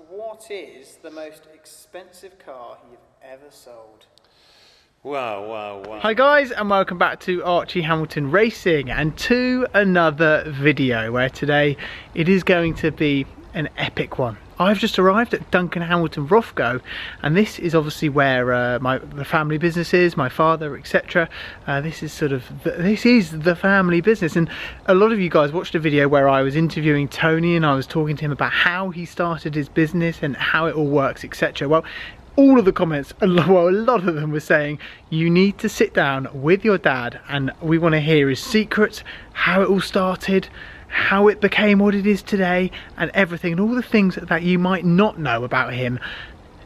what is the most expensive car you've ever sold? Wow. Hi guys, and welcome back to Archie Hamilton Racing and to another video where today it is going to be an epic one. I've just arrived at Duncan Hamilton Rofgo, and this is obviously where the family business is, my father, etc. This is the family business, and a lot of you guys watched a video where I was interviewing Tony and I was talking to him about how he started his business and how it all works, etc. Well, all of the comments, a lot of them were saying you need to sit down with your dad and we want to hear his secrets, how it all started, how it became what it is today, and everything, and all the things that you might not know about him,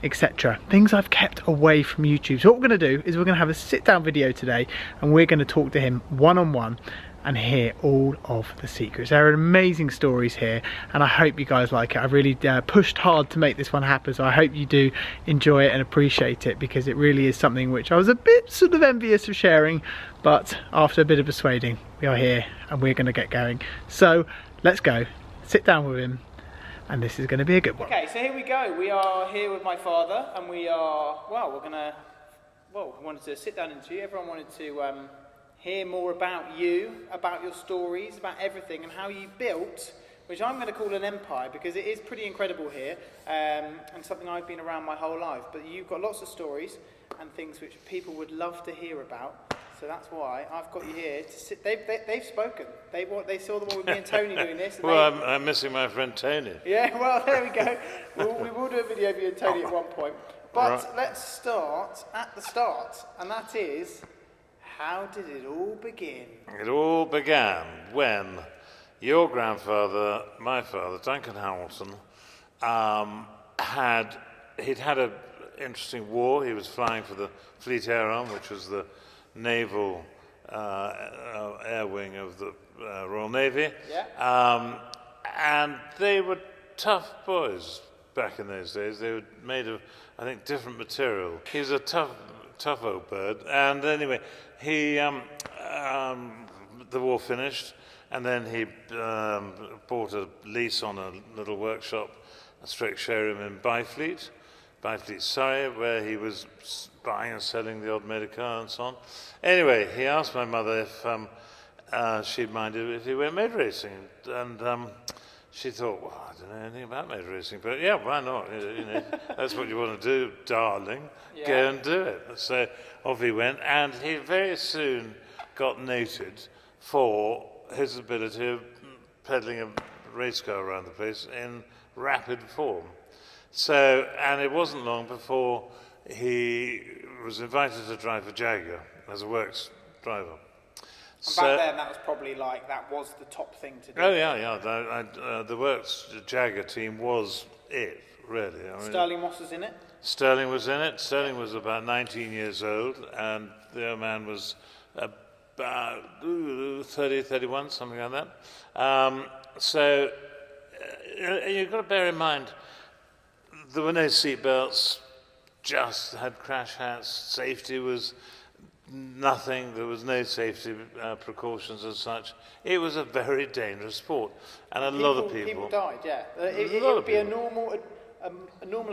etc. Things I've kept away from YouTube. So what we're going to do is we're going to have a sit down video today and we're going to talk to him one-on-one and hear all of the secrets. There are amazing stories here and I hope you guys like it. I've really pushed hard to make this one happen, so I hope you do enjoy it and appreciate it, because it really is something which I was a bit sort of envious of sharing, but after a bit of persuading we are here and we're going to get going. So let's go, sit down with him, and this is going to be a good one. Okay, so here we go. We are here with my father and we are, we wanted to sit down and interview. Everyone wanted to hear more about you, about your stories, about everything, and how you built, which I'm going to call an empire, because it is pretty incredible here, and something I've been around my whole life. But you've got lots of stories and things which people would love to hear about. So that's why I've got you here to sit. They've spoken. They saw the one with me and Tony doing this. And I'm missing my friend Tony. Yeah, well, there we go. We will do a video of you and Tony at one point. But let's start at the start, and that is, how did it all begin? It all began when your grandfather, my father, Duncan Hamilton, had an interesting war. He was flying for the Fleet Air Arm, which was the naval air wing of the Royal Navy. Yeah. And they were tough boys back in those days. They were made of, I think, different material. He was a tough old bird. And anyway, he the war finished, and then he bought a lease on a little workshop, a strict showroom in Byfleet, Surrey, where he was buying and selling the odd motor car and so on. Anyway, he asked my mother if she'd minded if he went motor racing, and she thought, well, I don't know anything about motor racing, but yeah, why not? You know, that's what you want to do, darling. Yeah. Go and do it. So off he went, and he very soon got noted for his ability of pedaling a race car around the place in rapid form. So, and it wasn't long before he was invited to drive for Jaguar as a works driver. And back then, that was probably that was the top thing to do. Oh yeah. The works Jaguar team was it, really. I mean, Sterling Moss was in it? Sterling was in it. Sterling was about 19 years old, and the old man was about 30, 31, something like that. So you've got to bear in mind, there were no seat belts, just had crash hats, safety was nothing, there was no safety precautions as such. It was a very dangerous sport, and a lot of people died, yeah. It would be a normal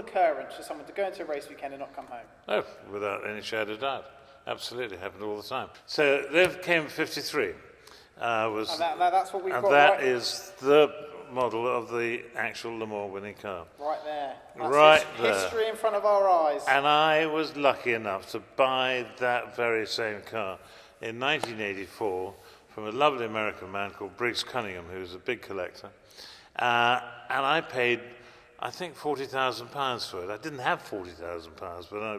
occurrence for someone to go into a race weekend and not come home. Oh, without any shadow of doubt. Absolutely, happened all the time. So there came 53. That's what we've got. And that is the model of the actual Le Mans winning car. Right there. That's history in front of our eyes. And I was lucky enough to buy that very same car in 1984 from a lovely American man called Briggs Cunningham, who was a big collector. And I paid, I think, £40,000 for it. I didn't have £40,000, but I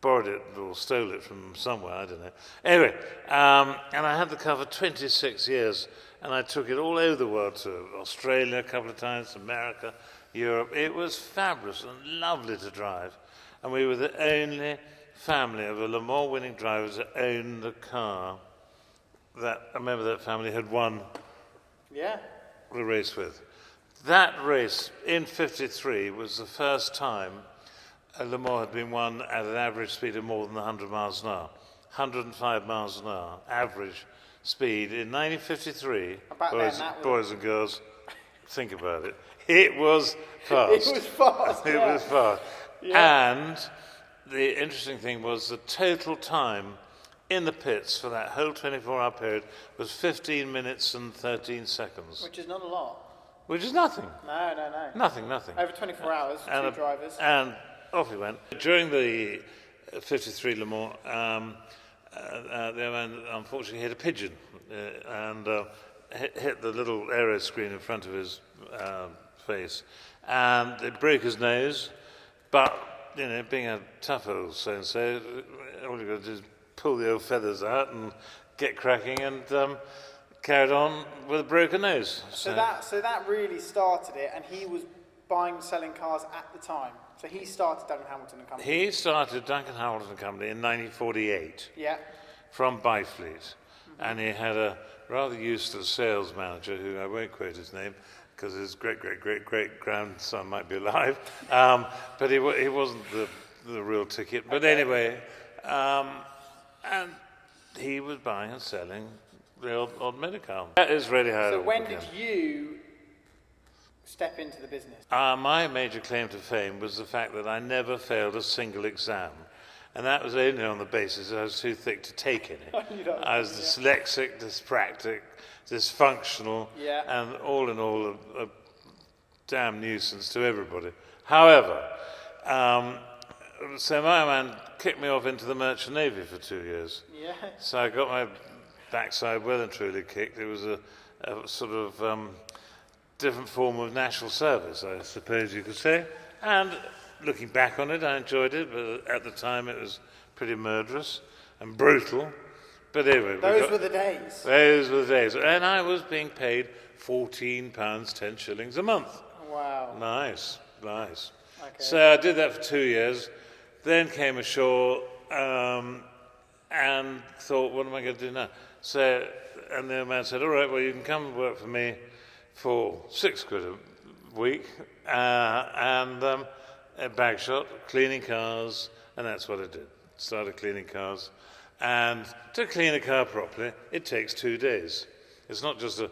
borrowed it or stole it from somewhere, I don't know. Anyway, and I had the car for 26 years, and I took it all over the world, to Australia a couple of times, America, Europe. It was fabulous and lovely to drive. And we were the only family of a Le Mans winning drivers that owned the car that a member of that family had won the race with. That race in 53 was the first time Le Mans had been won at an average speed of more than 100 miles an hour. 105 miles an hour, average speed in 1953. Boys and girls, think about it. It was fast. It was fast. It yeah. was fast. Yeah. And the interesting thing was the total time in the pits for that whole 24-hour period was 15 minutes and 13 seconds. Which is not a lot. Which is nothing. No. Nothing. Over 24 hours for two drivers. And off we went. During the 53 Le Mans, the man unfortunately hit a pigeon and hit the little aero screen in front of his face. And it broke his nose, but, you know, being a tough old so-and-so, all you've got to do is pull the old feathers out and get cracking and carried on with a broken nose. So that really started it, and he was buying and selling cars at the time. So he started Duncan Hamilton and Company. He started Duncan Hamilton and Company in 1948 Yeah. from Byfleet, and he had a rather useless sales manager who I won't quote his name because his great-great-great-great-grandson might be alive, but he wasn't the real ticket. But anyway, and he was buying and selling the odd Medical. That is really how So it when began. did you step into the business? My major claim to fame was the fact that I never failed a single exam. And that was only on the basis that I was too thick to take any. You don't- I was dyslexic, dyspraxic, dysfunctional, Yeah. and all in all a damn nuisance to everybody. However, so my man kicked me off into the Merchant Navy for 2 years. Yeah. So I got my backside well and truly kicked. It was a sort of different form of national service, I suppose you could say. And looking back on it, I enjoyed it, but at the time it was pretty murderous and brutal. But anyway, Those were the days. Those were the days. And I was being paid £14, 10 shillings a month. Wow. Nice. Okay. So I did that for 2 years, then came ashore and thought, what am I going to do now? So, and the man said, all right, well, you can come and work for me for £6 a week and a bag shop, cleaning cars, and that's what I did. Started cleaning cars. And to clean a car properly, it takes 2 days. It's not just a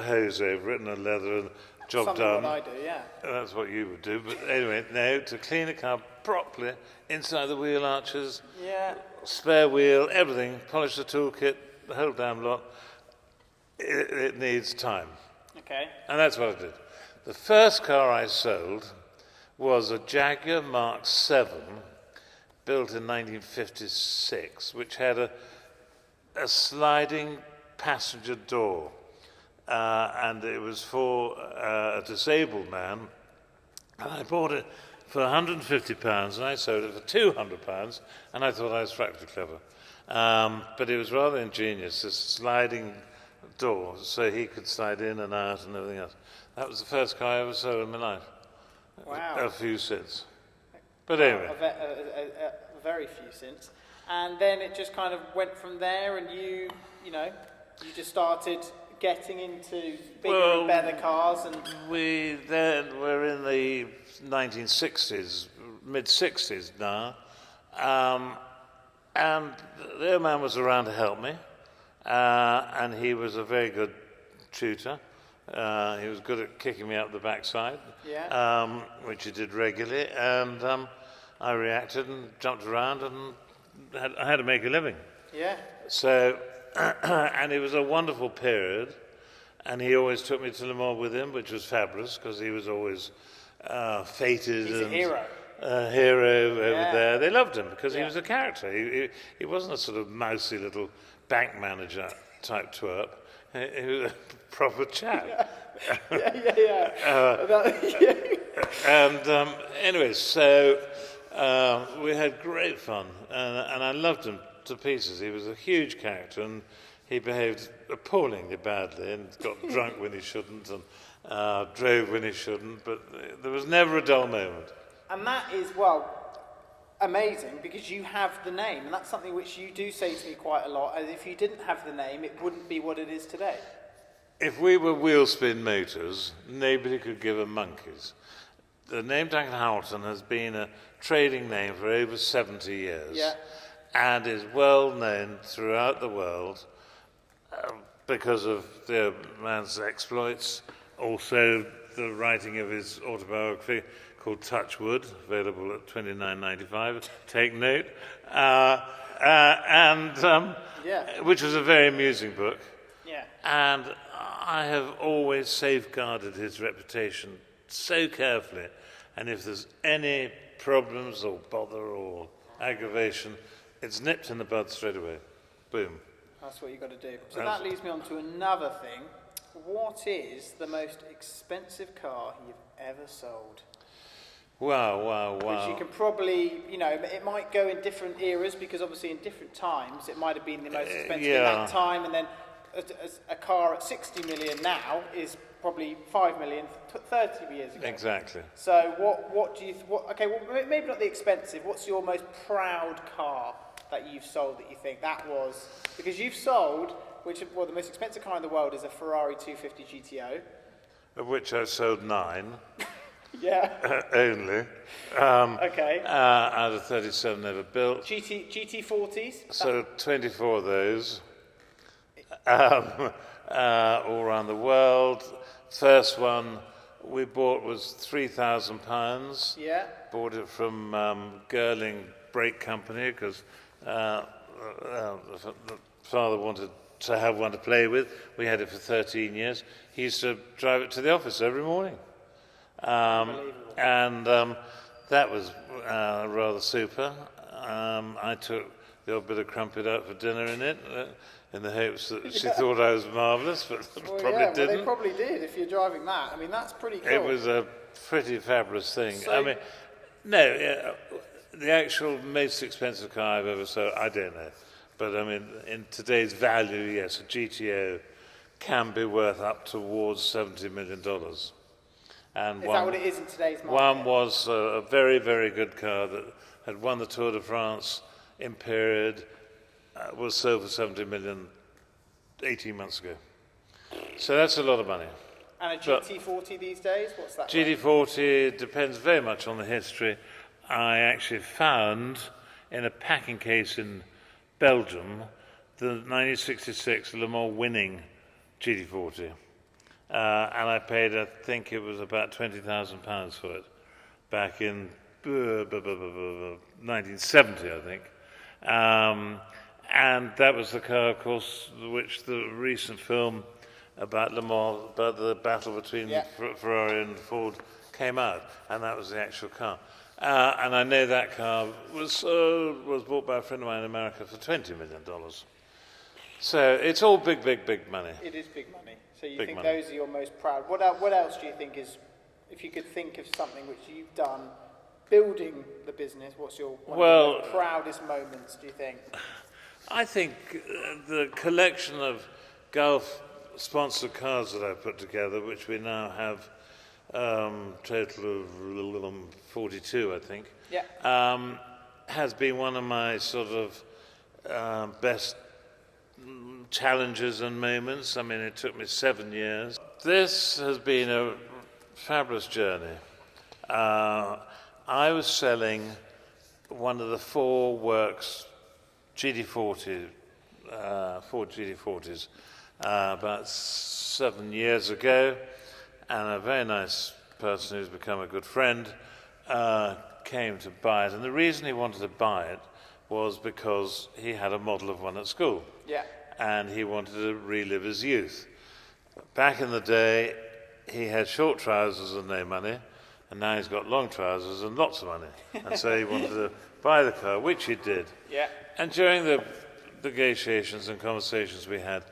hose over it and a leather and job Something done. what I do, yeah. That's what you would do. But anyway, no, to clean a car properly, inside the wheel arches, Yeah. spare wheel, everything, polish the toolkit, the whole damn lot, it needs time. Okay. And that's what I did. The first car I sold was a Jaguar Mark 7, built in 1956, which had a sliding passenger door. And it was for a disabled man. And I bought it for £150 and I sold it for £200, and I thought I was frightfully clever. But it was rather ingenious, this sliding door, so he could slide in and out and everything else. That was the first car I ever sold in my life. Wow. A few since. But anyway. A very few since. And then it just kind of went from there, and you just started getting into bigger and better cars. And We then were in the 1960s, mid-60s now, and the old man was around to help me, and he was a very good tutor. He was good at kicking me up the backside, which he did regularly, and I reacted and jumped around, and I had to make a living. Yeah. So, and it was a wonderful period, and he always took me to Le Mans with him, which was fabulous, because he was always feted. He's a hero. A hero over there. They loved him because he was a character. He wasn't a sort of mousy little bank manager type twerp. He was a proper chap. And anyway, so we had great fun, and I loved him to pieces. He was a huge character, and he behaved appallingly badly and got drunk when he shouldn't and drove when he shouldn't, but there was never a dull moment. And that is, amazing, because you have the name, and that's something which you do say to me quite a lot, as if you didn't have the name, it wouldn't be what it is today. If we were wheel spin motors, nobody could give a monkeys. The name Duncan Hamilton has been a trading name for over 70 years and is well known throughout the world because of the man's exploits, also the writing of his autobiography called Touchwood, available at $29.95. Take note. Which was a very amusing book. Yeah. And I have always safeguarded his reputation so carefully. And if there's any problems or bother or aggravation, it's nipped in the bud straight away. Boom. That's what you've got to do. So that leads me on to another thing. What is the most expensive car you've ever sold? Wow. Which you can probably, it might go in different eras, because obviously in different times it might have been the most expensive at that time, and then a car at 60 million now is probably 5 million 30 years ago. Exactly. So what do you, okay, well, maybe not the expensive, what's your most proud car that you've sold that you think that was, because you've sold, the most expensive car in the world is a Ferrari 250 GTO. Of which I sold 9. Yeah. Only. Okay. Out of 37 ever built. GT40s? So 24 of those. All around the world. First one we bought was £3,000. Yeah. Bought it from Girling Brake Company because the father wanted to have one to play with. We had it for 13 years. He used to drive it to the office every morning. That was rather super. I took the odd bit of crumpet out for dinner in it, in the hopes that she thought I was marvellous, but probably didn't. Well, they probably did if you're driving that. I mean, that's pretty cool. It was a pretty fabulous thing. So, the actual most expensive car I've ever sold, I don't know. But I mean, in today's value, yes, a GTO can be worth up towards $70 million. And is that what it is in today's market? One was a very, very good car that had won the Tour de France in period, was sold for 70 million 18 months ago. So that's a lot of money. And a GT40 these days, what's that? GT40 depends very much on the history. I actually found in a packing case in Belgium the 1966 Le Mans winning GT40. And I paid, I think it was about £20,000 for it, back in 1970, I think. And that was the car, of course, which the recent film about Le Mans, about the battle between Ferrari and Ford, came out, and that was the actual car. And I know that car was bought by a friend of mine in America for $20 million. So it's all big money. It is big money. So you big think money. Those are your most proud. What else do you think is, if you could think of something which you've done building the business, what's your one of the proudest moments, do you think? I think the collection of Gulf sponsored cars that I've put together, which we now have total of 42, I think, has been one of my sort of best challenges and moments. I mean, it took me 7 years. This has been a fabulous journey. I was selling one of the four works GT40, Ford GT40s, about 7 years ago, and a very nice person who's become a good friend came to buy it. And the reason he wanted to buy it was because he had a model of one at school. Yeah. And he wanted to relive his youth. Back in the day, he had short trousers and no money, and now he's got long trousers and lots of money. And so he wanted to buy the car, which he did. Yeah. And during the negotiations and conversations we had,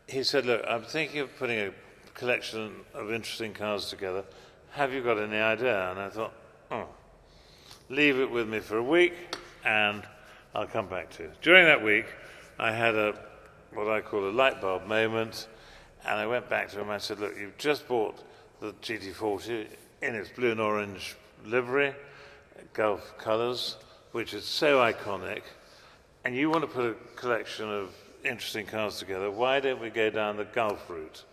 he said, look, I'm thinking of putting a collection of interesting cars together. Have you got any idea? And I thought, leave it with me for a week, and I'll come back to it. During that week, I had what I call a light bulb moment, and I went back to him and I said, look, you've just bought the GT40 in its blue and orange livery, Gulf colours, which is so iconic, and you want to put a collection of interesting cars together. Why don't we go down the Gulf route?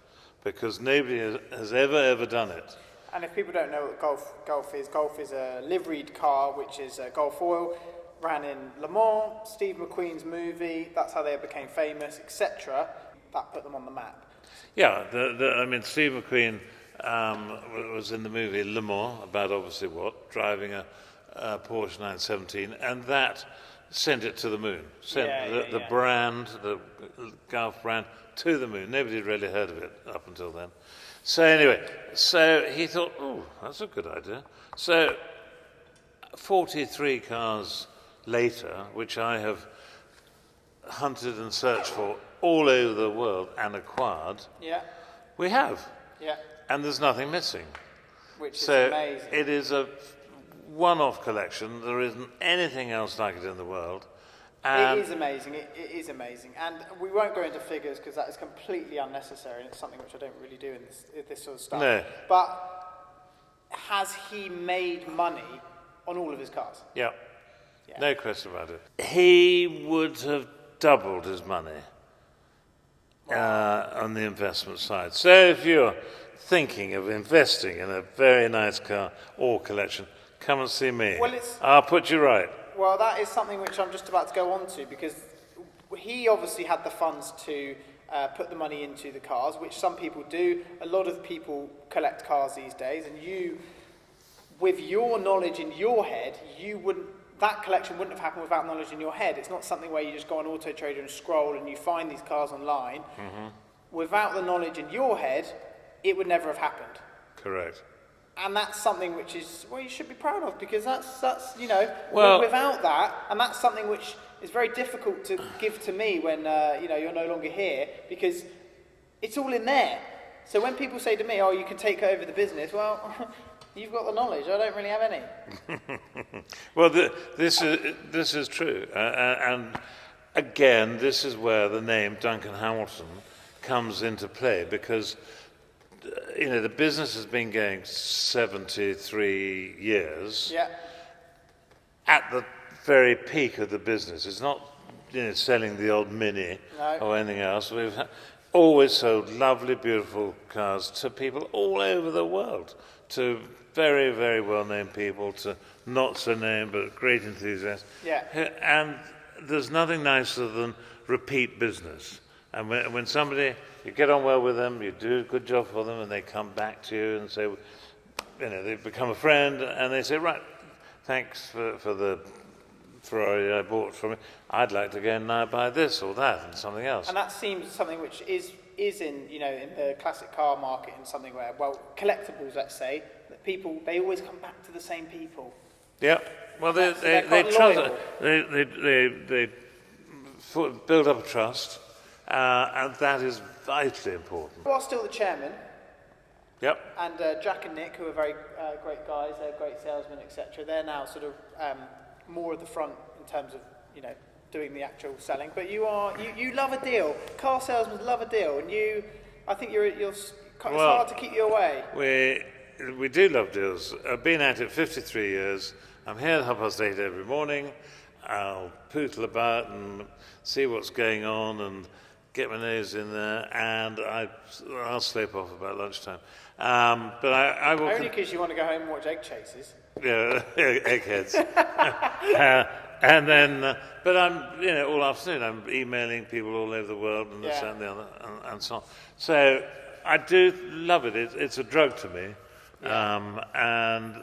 Because nobody has ever done it. And if people don't know what Gulf is a liveried car, which is a Gulf Oil, ran in Le Mans, Steve McQueen's movie, that's how they became famous, etc. That put them on the map. Yeah, I mean, Steve McQueen was in the movie Le Mans, about obviously what, driving a Porsche 917, and that sent it to the moon. Sent the brand, the Golf brand, to the moon. Nobody had really heard of it up until then. So anyway, so he thought, oh, that's a good idea. So 43 cars later, which I have hunted and searched for all over the world and acquired, we have. Yeah. And there's nothing missing. Which is so amazing. It is a one-off collection. There isn't anything else like it in the world. It is amazing. It is amazing. And we won't go into figures because that is completely unnecessary, and it's something which I don't really do in this sort of stuff. No. But has he made money on all of his cars? Yeah. No question about it. He would have doubled his money on the investment side. So if you're thinking of investing in a very nice car or collection, come and see me. Well, I'll put you right. Well, that is something which I'm just about to go on to, because he obviously had the funds to put the money into the cars, which some people do. A lot of people collect cars these days, and you, with your knowledge in your head, that collection wouldn't have happened without knowledge in your head. It's not something where you just go on Auto Trader and scroll and you find these cars online. Mm-hmm. Without the knowledge in your head, it would never have happened. Correct. And that's something which is, well, you should be proud of, because that's without that, and that's something which is very difficult to give to me when, you're no longer here, because it's all in there. So when people say to me, oh, you can take over the business, well, you've got the knowledge, I don't really have any. Well, this is true. And again, this is where the name Duncan Hamilton comes into play, because the business has been going 73 years. Yeah. At the very peak of the business, it's not selling the old Mini or anything else. We've always sold lovely, beautiful cars to people all over the world, to very, very well-known people, to not so known but great enthusiasts. Yeah. And there's nothing nicer than repeat business. And when somebody, you get on well with them, you do a good job for them, and they come back to you and say, they become a friend, and they say, right, thanks for the Ferrari I bought from you. I'd like to go and now buy this or that and something else. And that seems something which is in in the classic car market, and something where, well, collectibles, let's say, that people, they always come back to the same people. Yeah. Well, they build up a trust. And that is vitally important. You are still the chairman. Yep. And Jack and Nick, who are very great guys, they're great salesmen, etc. They're now sort of more at the front in terms of doing the actual selling. But you love a deal. Car salesmen love a deal, and I think it's hard to keep you away. We do love deals. I've been at it 53 years. I'm here at 8:30 every morning. I'll pootle about and see what's going on and get my nose in there, and I'll slip off about lunchtime. But I will... Only because you want to go home and watch Egg Chasers. Yeah, eggheads. And then, but I'm, all afternoon I'm emailing people all over the world and this and the other, and so on. So I do love it. It's a drug to me. Yeah. And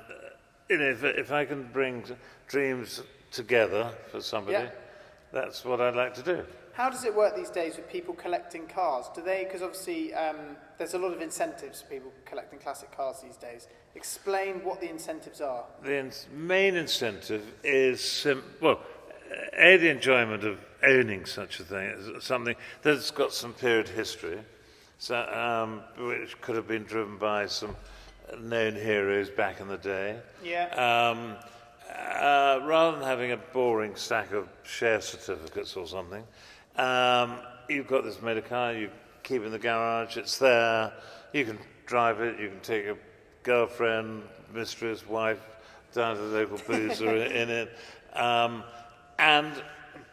if I can bring dreams together for somebody, that's what I'd like to do. How does it work these days with people collecting cars? Do they, because obviously there's a lot of incentives for people collecting classic cars these days. Explain what the incentives are. The main incentive is, the enjoyment of owning such a thing, something that's got some period history, so, which could have been driven by some known heroes back in the day. Yeah. Rather than having a boring stack of share certificates or something, you've got this motor car, you keep it in the garage, it's there, you can drive it, you can take a girlfriend, mistress, wife down to the local boozer in it, and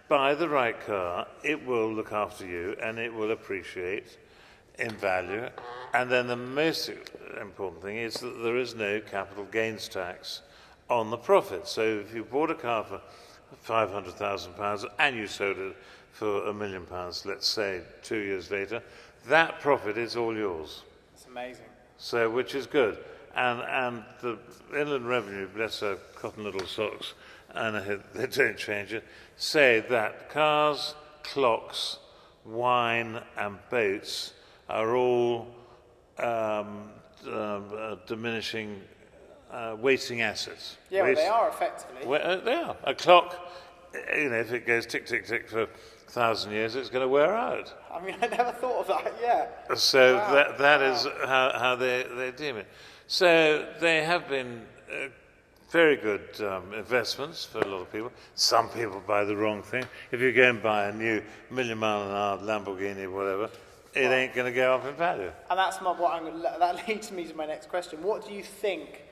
buy the right car. It will look after you and it will appreciate in value. And then the most important thing is that there is no capital gains tax on the profit. So if you bought a car for £500,000 and you sold it for £1 million, let's say 2 years later, that profit is all yours. That's amazing. so which is good. And the Inland Revenue, bless their cotton little socks, and they don't change it, say that cars, clocks, wine and boats are all diminishing, wasting assets. Yeah, well, they are effectively. Well, they are. A clock, if it goes tick, tick, tick for 1,000 years, it's going to wear out. I mean, I never thought of that, yeah. So that is how they deem it. So they have been very good investments for a lot of people. Some people buy the wrong thing. If you go and buy a new million-mile-an-hour Lamborghini, whatever, it ain't going to go up in value. And that's that leads me to my next question. What do you think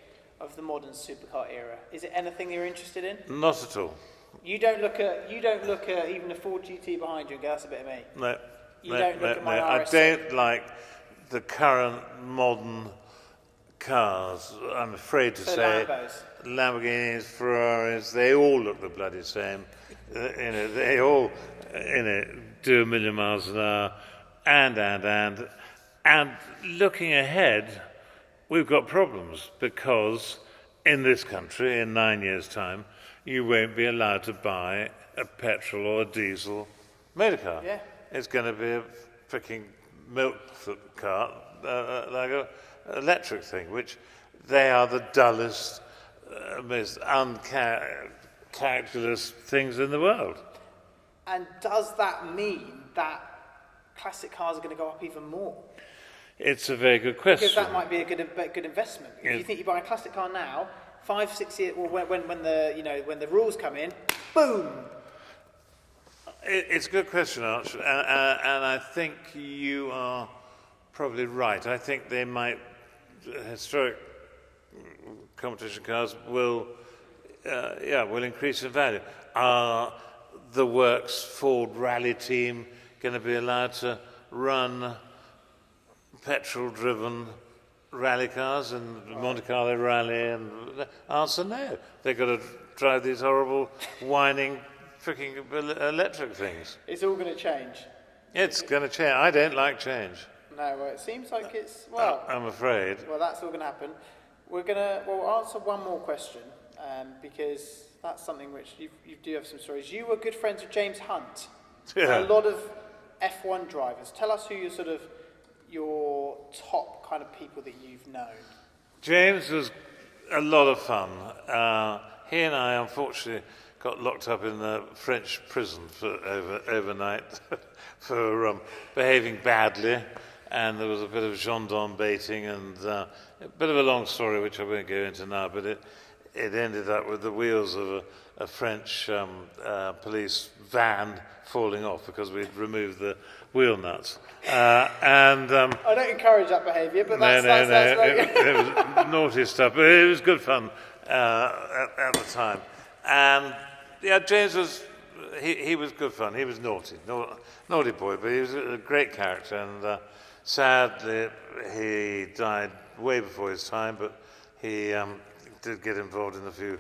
of the modern supercar era? Is it anything you're interested in? Not at all. You don't look at even the Ford GT behind you and go, that's a bit of me. No. You don't look at my I RS6. don't like the current modern cars. I'm afraid to say Lambos. Lamborghinis, Ferraris, they all look the bloody same. They all do 1,000,000 miles an hour, and looking ahead, we've got problems because in this country, in 9 years' time, you won't be allowed to buy a petrol or a diesel motor car. Yeah. It's going to be a freaking milk cart, like an electric thing, which they are the dullest, most uncharacterless things in the world. And does that mean that classic cars are going to go up even more? It's a very good question. Because that might be a good investment. If you think you buy a classic car now, 5-6 years, well, when the rules come in, boom. It's a good question, Arch, and I think you are probably right. I think they might, historic competition cars will increase in value. Are the Works Ford Rally team going to be allowed to run petrol-driven rally cars and Monte Carlo Rally? And answer no. They've got to drive these horrible, whining, freaking electric things. It's all going to change. It's going to change. I don't like change. No, well, it seems like it's, I'm afraid. Well, that's all going to happen. We'll answer one more question, because that's something which you do have some stories. You were good friends with James Hunt. Yeah. A lot of F1 drivers. Tell us who your top kind of people that you've known. James was a lot of fun. He and I, unfortunately, got locked up in the French prison for overnight for behaving badly, and there was a bit of gendarme baiting and a bit of a long story which I won't go into now, but it ended up with the wheels of a French police van falling off because we'd removed the wheel nuts. I don't encourage that behaviour, but that's it was naughty stuff, but it was good fun at the time. And yeah, James was he was good fun. He was naughty boy, but he was a great character. And sadly, he died way before his time. But he did get involved in a few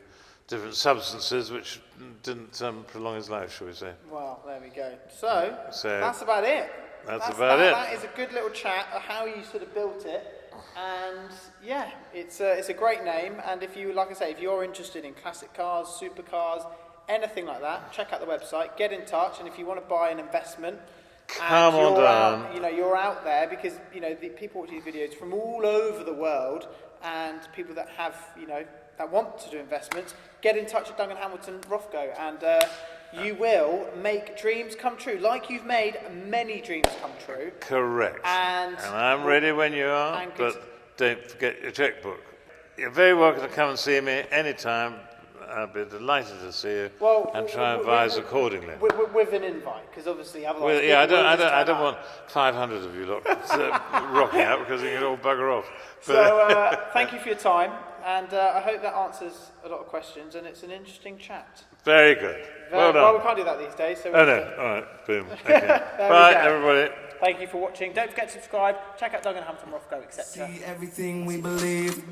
different substances, which didn't prolong his life, shall we say? Well, there we go. So that's about it. That's about it. That is a good little chat of how you sort of built it. And yeah, it's a great name. And if you, like I say, if you're interested in classic cars, supercars, anything like that, check out the website, get in touch. And if you want to buy an investment, come on down. You're out there because the people watch these videos from all over the world, and people that have that want to do investments, get in touch with Duncan Hamilton Rofgo, and you will make dreams come true, like you've made many dreams come true. Correct. And I'm ready when you are, but don't forget your checkbook. You're very welcome to come and see me anytime. I'll be delighted to see you and try and advise accordingly. With an invite, because obviously otherwise... I don't want 500 of you lot rocking out because you can all bugger off. So thank you for your time, and I hope that answers a lot of questions, and it's an interesting chat. Very good. Well done. Well, we can't do that these days. So no. All right, boom. Okay. Bye, everybody. Thank you for watching. Don't forget to subscribe. Check out Duncan Hamilton Rofgo, etc. See everything we believe.